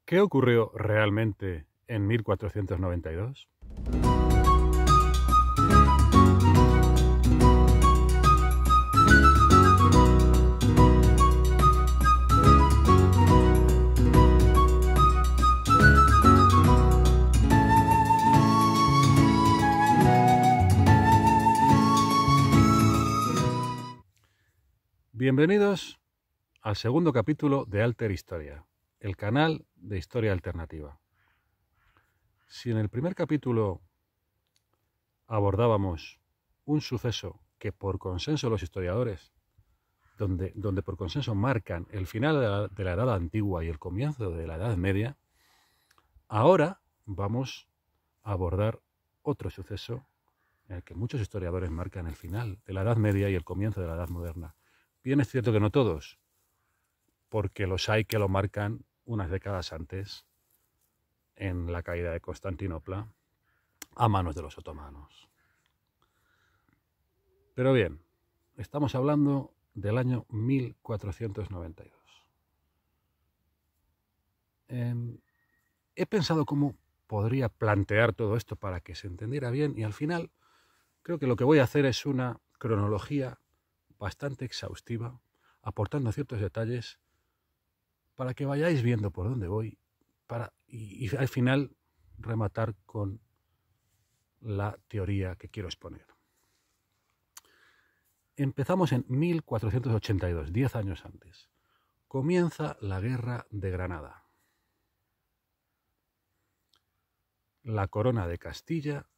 ¿Qué ocurrió realmente en 1492? Bienvenidos al segundo capítulo de Alter Historia, el canal de historia alternativa. Si en el primer capítulo abordábamos un suceso que por consenso los historiadores, donde por consenso marcan el final de la Edad Antigua y el comienzo de la Edad Media, ahora vamos a abordar otro suceso en el que muchos historiadores marcan el final de la Edad Media y el comienzo de la Edad Moderna. Bien es cierto que no todos, porque los hay que lo marcan unas décadas antes, en la caída de Constantinopla, a manos de los otomanos. Pero bien, estamos hablando del año 1492. He pensado cómo podría plantear todo esto para que se entendiera bien y al final creo que lo que voy a hacer es una cronología bastante exhaustiva, aportando ciertos detalles para que vayáis viendo por dónde voy y al final rematar con la teoría que quiero exponer. Empezamos en 1482, 10 años antes. Comienza la Guerra de Granada. La corona de Castilla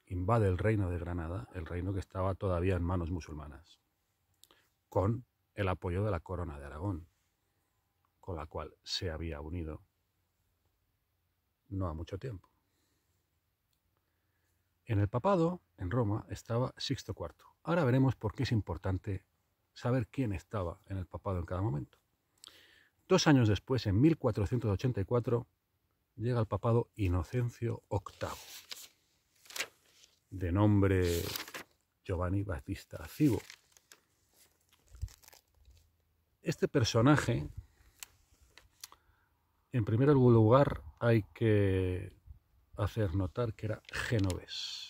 invade el reino de Granada, el reino que estaba todavía en manos musulmanas, con el apoyo de la corona de Aragón, con la cual se había unido no ha mucho tiempo. En el papado, en Roma, estaba Sixto IV. Ahora veremos por qué es importante saber quién estaba en el papado en cada momento. 2 años después, en 1484, llega al papado Inocencio VIII, de nombre Giovanni Battista Cibo. Este personaje, en primer lugar, hay que hacer notar que era genovés.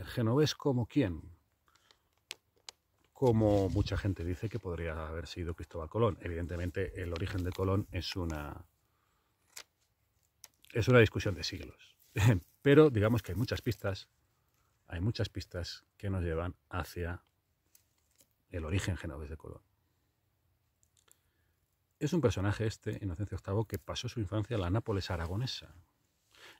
¿Genovés como quién? Como mucha gente dice que podría haber sido Cristóbal Colón. Evidentemente, el origen de Colón es una discusión de siglos. Pero digamos que hay muchas pistas que nos llevan hacia el origen genovés de Colón. Es un personaje Inocencio VIII, que pasó su infancia en la Nápoles aragonesa,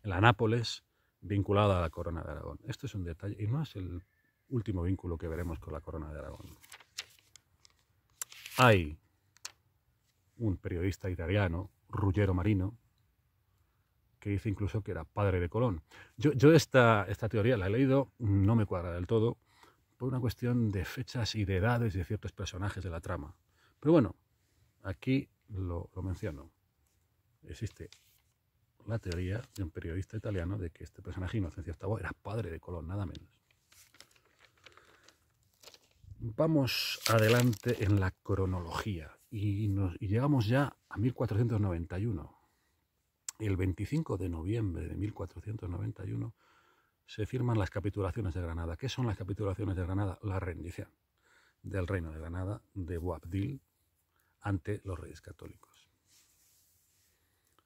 en la Nápoles vinculada a la corona de Aragón. Esto es un detalle, y no es el último vínculo que veremos con la corona de Aragón. Hay un periodista italiano, Ruggero Marino, que dice incluso que era padre de Colón. Yo esta teoría la he leído, no me cuadra del todo, por una cuestión de fechas y de edades de ciertos personajes de la trama. Pero bueno, aquí lo menciono. Existe la teoría de un periodista italiano de que este personaje, Inocencio VIII, era padre de Colón, nada menos. Vamos adelante en la cronología y llegamos ya a 1491. El 25 de noviembre de 1491 se firman las capitulaciones de Granada. ¿Qué son las capitulaciones de Granada? La rendición del reino de Granada de Boabdil ante los reyes católicos.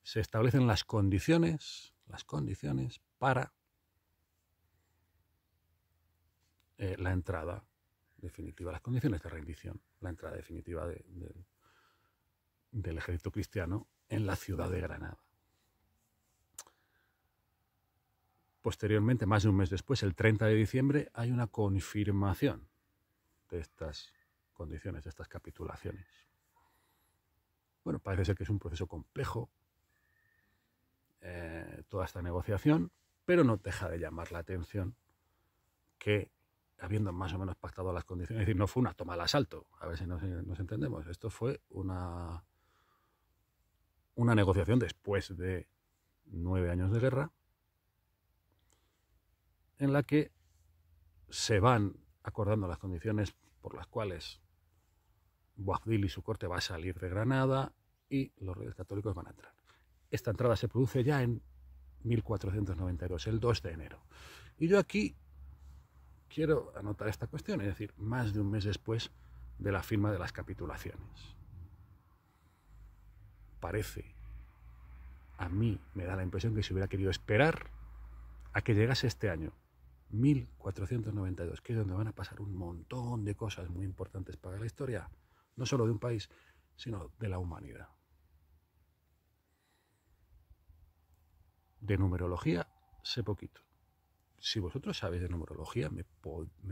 Se establecen las condiciones para la entrada definitiva, las condiciones de rendición, la entrada definitiva del ejército cristiano en la ciudad de Granada. Posteriormente, más de un mes después, el 30 de diciembre, hay una confirmación de estas condiciones, de estas capitulaciones. Bueno, parece ser que es un proceso complejo, toda esta negociación, pero no deja de llamar la atención que, habiendo más o menos pactado las condiciones, es decir, no fue una toma al asalto, a ver si nos entendemos, esto fue una negociación después de 9 años de guerra, en la que se van acordando las condiciones por las cuales Boabdil y su corte va a salir de Granada y los reyes católicos van a entrar. Esta entrada se produce ya en 1492, el 2 de enero. Y yo aquí quiero anotar esta cuestión, es decir, más de un mes después de la firma de las capitulaciones. Parece, a mí me da la impresión que se hubiera querido esperar a que llegase este año, 1492, que es donde van a pasar un montón de cosas muy importantes para la historia, no solo de un país, sino de la humanidad. De numerología sé poquito. Si vosotros sabéis de numerología, me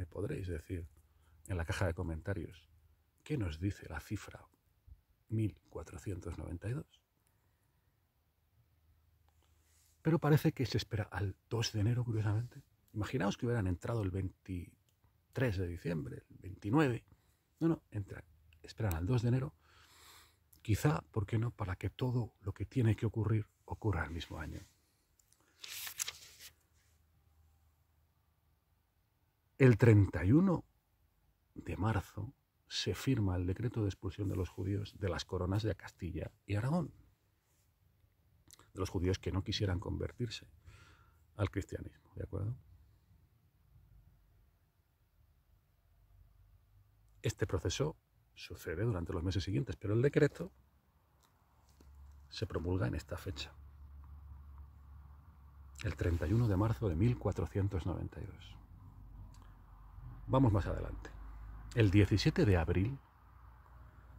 podréis decir en la caja de comentarios qué nos dice la cifra 1492. Pero parece que se espera al 2 de enero, curiosamente. Imaginaos que hubieran entrado el 23 de diciembre, el 29. No, esperan al 2 de enero. Quizá, ¿por qué no?, para que todo lo que tiene que ocurrir ocurra el mismo año. El 31 de marzo se firma el decreto de expulsión de los judíos de las coronas de Castilla y Aragón, de los judíos que no quisieran convertirse al cristianismo, ¿de acuerdo? Este proceso sucede durante los meses siguientes, pero el decreto se promulga en esta fecha, el 31 de marzo de 1492. Vamos más adelante. El 17 de abril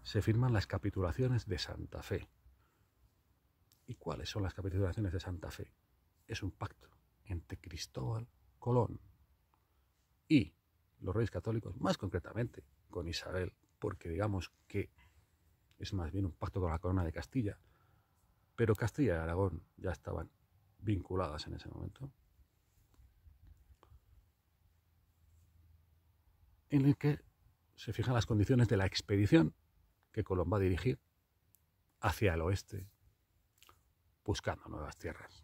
se firman las capitulaciones de Santa Fe. ¿Y cuáles son las capitulaciones de Santa Fe? Es un pacto entre Cristóbal Colón y los reyes católicos, más concretamente con Isabel, porque digamos que es más bien un pacto con la corona de Castilla, pero Castilla y Aragón ya estaban vinculadas en ese momento, en el que se fijan las condiciones de la expedición que Colón va a dirigir hacia el oeste, buscando nuevas tierras.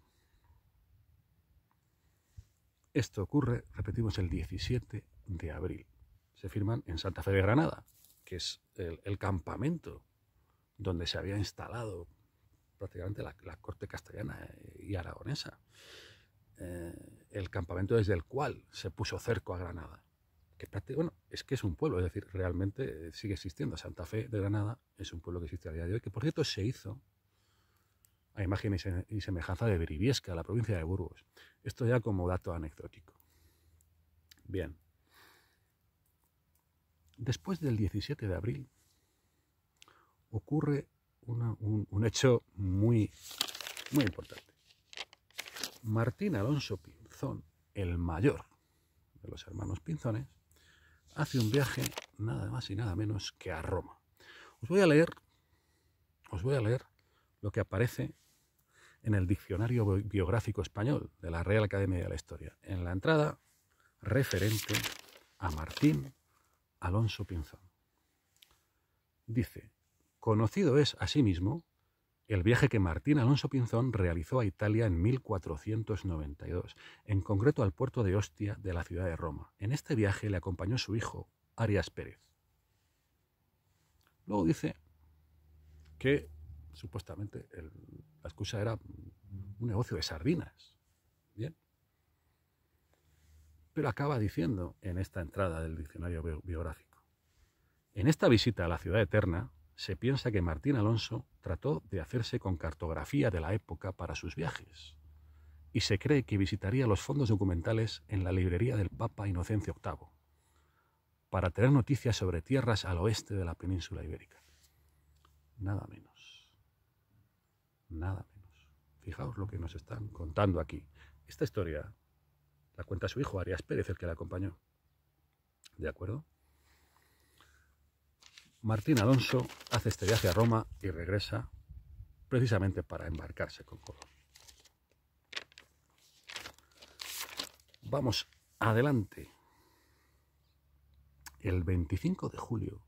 Esto ocurre, repetimos, el 17 de abril. Se firman en Santa Fe de Granada, que es el campamento donde se había instalado prácticamente la corte castellana y aragonesa. El campamento desde el cual se puso cerco a Granada. Bueno, es que es un pueblo, es decir, realmente sigue existiendo. Santa Fe de Granada es un pueblo que existe a día de hoy, que por cierto se hizo a imagen y semejanza de Briviesca, la provincia de Burgos. Esto ya como dato anecdótico. Bien. Después del 17 de abril ocurre un hecho muy importante. Martín Alonso Pinzón, el mayor de los hermanos Pinzones, hace un viaje nada más y nada menos que a Roma. Os voy a leer lo que aparece en el Diccionario Biográfico Español de la Real Academia de la Historia, en la entrada referente a Martín Alonso Pinzón. Dice: conocido es asimismo el viaje que Martín Alonso Pinzón realizó a Italia en 1492, en concreto al puerto de Ostia de la ciudad de Roma. En este viaje le acompañó su hijo, Arias Pérez. Luego dice que supuestamente la excusa era un negocio de sardinas. Bien. Pero acaba diciendo en esta entrada del diccionario biográfico: en esta visita a la ciudad eterna, se piensa que Martín Alonso trató de hacerse con cartografía de la época para sus viajes, y se cree que visitaría los fondos documentales en la librería del Papa Inocencio VIII, para tener noticias sobre tierras al oeste de la península ibérica. Nada menos. Nada menos. Fijaos lo que nos están contando aquí. Esta historia la cuenta su hijo, Arias Pérez, el que la acompañó. ¿De acuerdo? Martín Alonso hace este viaje a Roma y regresa precisamente para embarcarse con Colón. Vamos adelante. El 25 de julio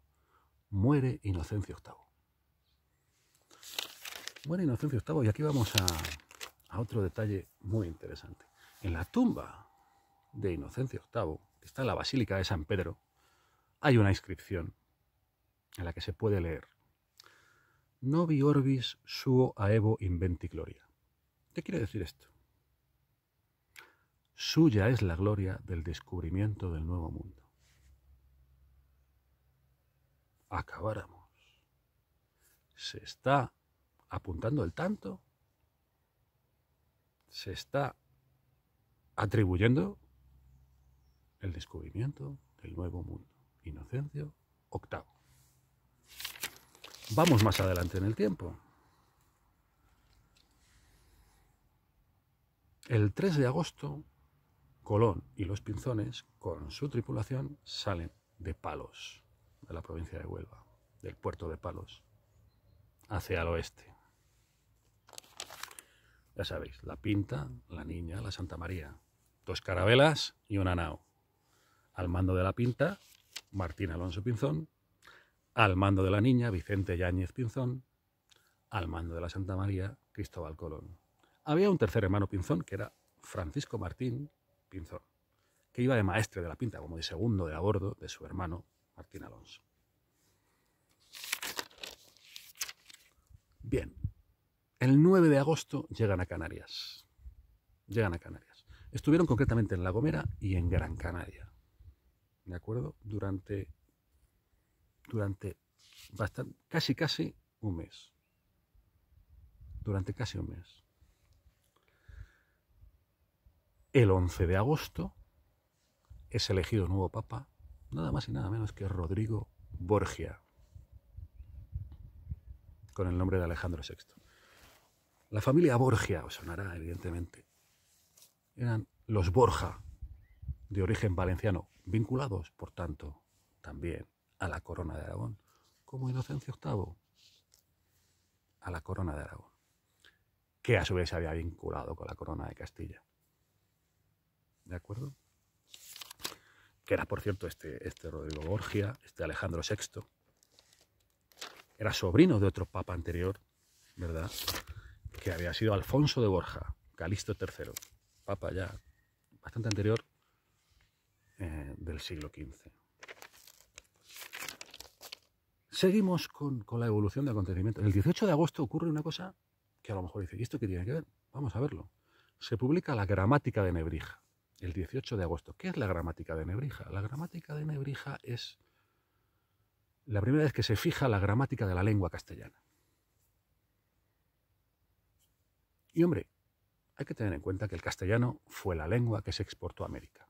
muere Inocencio VIII. Muere Inocencio VIII y aquí vamos a otro detalle muy interesante. En la tumba de Inocencio VIII, que está en la Basílica de San Pedro, hay una inscripción en la que se puede leer: Novi orbis suo aevo inventi gloria. ¿Qué quiere decir esto? Suya es la gloria del descubrimiento del nuevo mundo. Acabáramos. Se está apuntando el tanto, se está atribuyendo el descubrimiento del nuevo mundo. Inocencio VIII. Vamos más adelante en el tiempo. El 3 de agosto, Colón y los Pinzones, con su tripulación, salen de Palos, de la provincia de Huelva, del puerto de Palos, hacia el oeste. Ya sabéis, la Pinta, la Niña, la Santa María. 2 carabelas y una nao. Al mando de la Pinta, Martín Alonso Pinzón. Al mando de la Niña, Vicente Yáñez Pinzón. Al mando de la Santa María, Cristóbal Colón. Había un tercer hermano Pinzón, que era Francisco Martín Pinzón, que iba de maestre de la Pinta, como de segundo de a bordo de su hermano Martín Alonso. Bien, el 9 de agosto llegan a Canarias. Estuvieron concretamente en La Gomera y en Gran Canaria. ¿De acuerdo? Durante casi un mes. Durante casi un mes. El 11 de agosto es elegido nuevo papa, nada más y nada menos que Rodrigo Borgia, con el nombre de Alejandro VI. La familia Borgia, os sonará evidentemente, eran los Borja, de origen valenciano, vinculados, por tanto, también a la corona de Aragón, como Inocencio VIII a la corona de Aragón, que a su vez se había vinculado con la corona de Castilla. ¿De acuerdo? Que era, por cierto, este Rodrigo Borgia, este Alejandro VI, era sobrino de otro papa anterior, ¿verdad?, que había sido Alfonso de Borja, Calixto III, papa ya bastante anterior, del siglo XV. Seguimos con la evolución de acontecimientos. El 18 de agosto ocurre una cosa que a lo mejor dice, ¿y esto qué tiene que ver? Vamos a verlo. Se publica la Gramática de Nebrija, el 18 de agosto. ¿Qué es la Gramática de Nebrija? La Gramática de Nebrija es la primera vez que se fija la gramática de la lengua castellana. Y hombre, hay que tener en cuenta que el castellano fue la lengua que se exportó a América.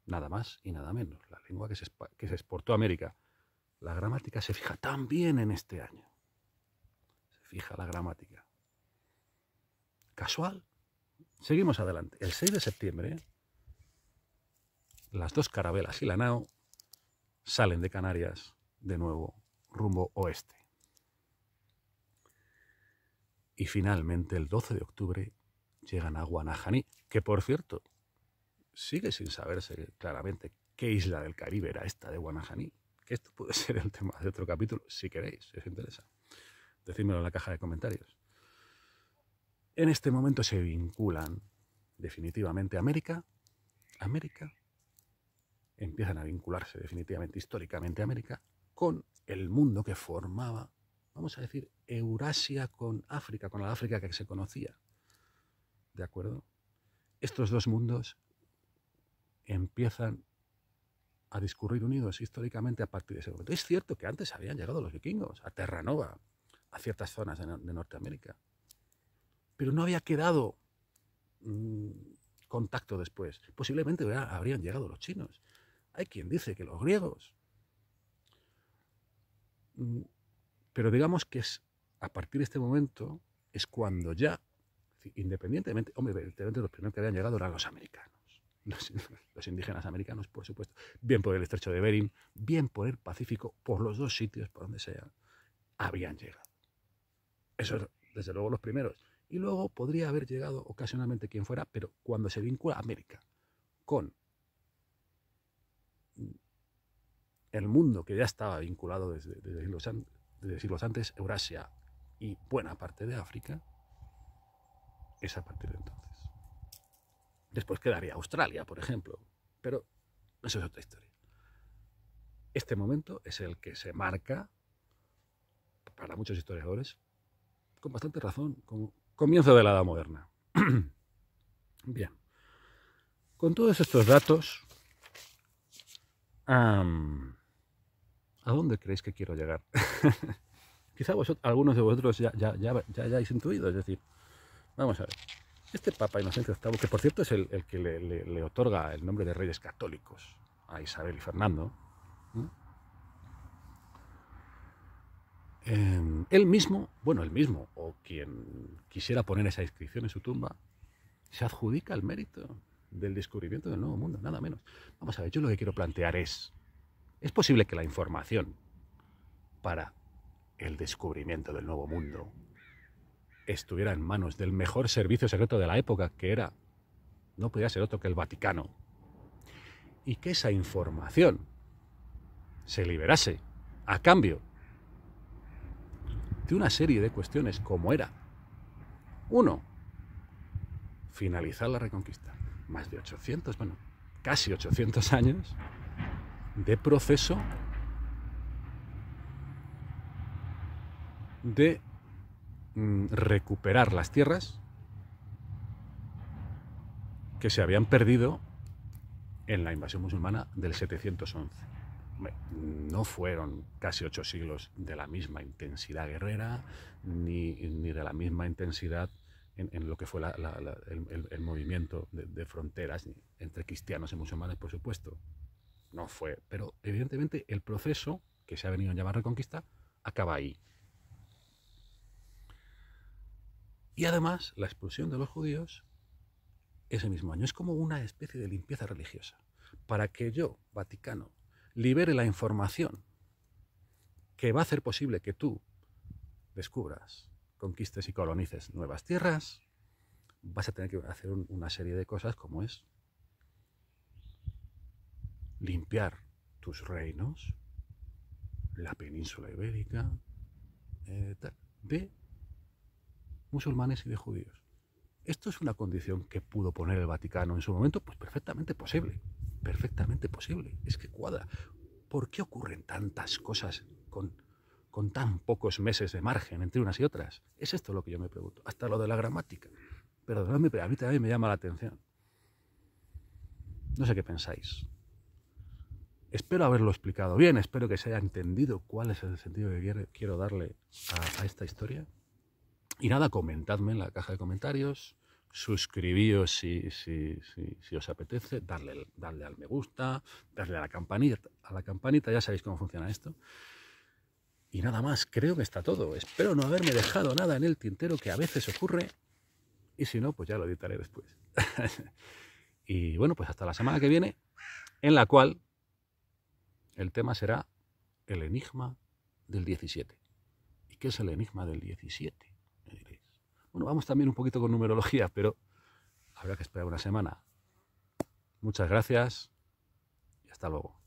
Nada más y nada menos. La lengua que se exportó a América. La gramática se fija también en este año. Se fija la gramática. ¿Casual? Seguimos adelante. El 6 de septiembre, las 2 carabelas y la nao salen de Canarias de nuevo rumbo oeste. Y finalmente, el 12 de octubre, llegan a Guanajaní, que por cierto, sigue sin saberse claramente qué isla del Caribe era esta de Guanajaní, que esto puede ser el tema de otro capítulo, si queréis, si os interesa. Decídmelo en la caja de comentarios. En este momento se vinculan definitivamente América, empiezan a vincularse definitivamente, históricamente América, con el mundo que formaba, vamos a decir, Eurasia con África, con la África que se conocía. ¿De acuerdo? Estos dos mundos empiezan a discurrir unidos históricamente a partir de ese momento. Es cierto que antes habían llegado los vikingos a Terranova, a ciertas zonas de Norteamérica, pero no había quedado contacto después. Posiblemente habrían llegado los chinos. Hay quien dice que los griegos. Pero digamos que es a partir de este momento es cuando ya, independientemente, hombre, evidentemente los primeros que habían llegado eran los americanos. Los indígenas americanos, por supuesto, bien por el estrecho de Bering, bien por el Pacífico, por los dos sitios, por donde sea, habían llegado. Eso es, desde luego, los primeros. Y luego podría haber llegado ocasionalmente quien fuera, pero cuando se vincula América con el mundo que ya estaba vinculado desde siglos antes, Eurasia y buena parte de África, es a partir de entonces. Después quedaría Australia, por ejemplo, pero eso es otra historia. Este momento es el que se marca, para muchos historiadores, con bastante razón, como comienzo de la Edad Moderna. Bien, con todos estos datos, ¿a dónde creéis que quiero llegar? Quizá algunos de vosotros ya hayáis intuido, es decir, vamos a ver, este Papa Inocencio VIII, que por cierto es el que le otorga el nombre de Reyes Católicos a Isabel y Fernando, él mismo, o quien quisiera poner esa inscripción en su tumba, se adjudica el mérito del descubrimiento del Nuevo Mundo, nada menos. Vamos a ver, yo lo que quiero plantear ¿es posible que la información para el descubrimiento del Nuevo Mundo estuviera en manos del mejor servicio secreto de la época, que no podía ser otro que el Vaticano, y que esa información se liberase a cambio de una serie de cuestiones como era: 1. Finalizar la Reconquista. Más de 800, casi 800 años de proceso de recuperar las tierras que se habían perdido en la invasión musulmana del 711. No fueron casi 8 siglos de la misma intensidad guerrera, ni de la misma intensidad en lo que fue el movimiento de fronteras entre cristianos y musulmanes, por supuesto. No fue, pero evidentemente el proceso que se ha venido a llamar Reconquista acaba ahí. Y además, la expulsión de los judíos ese mismo año es como una especie de limpieza religiosa. Para que yo, Vaticano, libere la información que va a hacer posible que tú descubras, conquistes y colonices nuevas tierras, vas a tener que hacer una serie de cosas como es limpiar tus reinos, la península ibérica, de musulmanes y de judíos. ¿Esto es una condición que pudo poner el Vaticano en su momento? Pues perfectamente posible, perfectamente posible. Es que cuadra. ¿Por qué ocurren tantas cosas con tan pocos meses de margen entre unas y otras? Es esto lo que yo me pregunto. Hasta lo de la gramática. Perdonadme, pero a mí también me llama la atención. No sé qué pensáis. Espero haberlo explicado bien, espero que se haya entendido cuál es el sentido que quiero darle a esta historia. Y nada, comentadme en la caja de comentarios, suscribíos si os apetece, darle al me gusta, darle a la campanita, ya sabéis cómo funciona esto. Y nada más, creo que está todo. Espero no haberme dejado nada en el tintero, que a veces ocurre, y si no, pues ya lo editaré después. Y bueno, pues hasta la semana que viene, en la cual el tema será el enigma del 17. ¿Y qué es el enigma del 17? Me diréis. Bueno, vamos también un poquito con numerología, pero habrá que esperar una semana. Muchas gracias y hasta luego.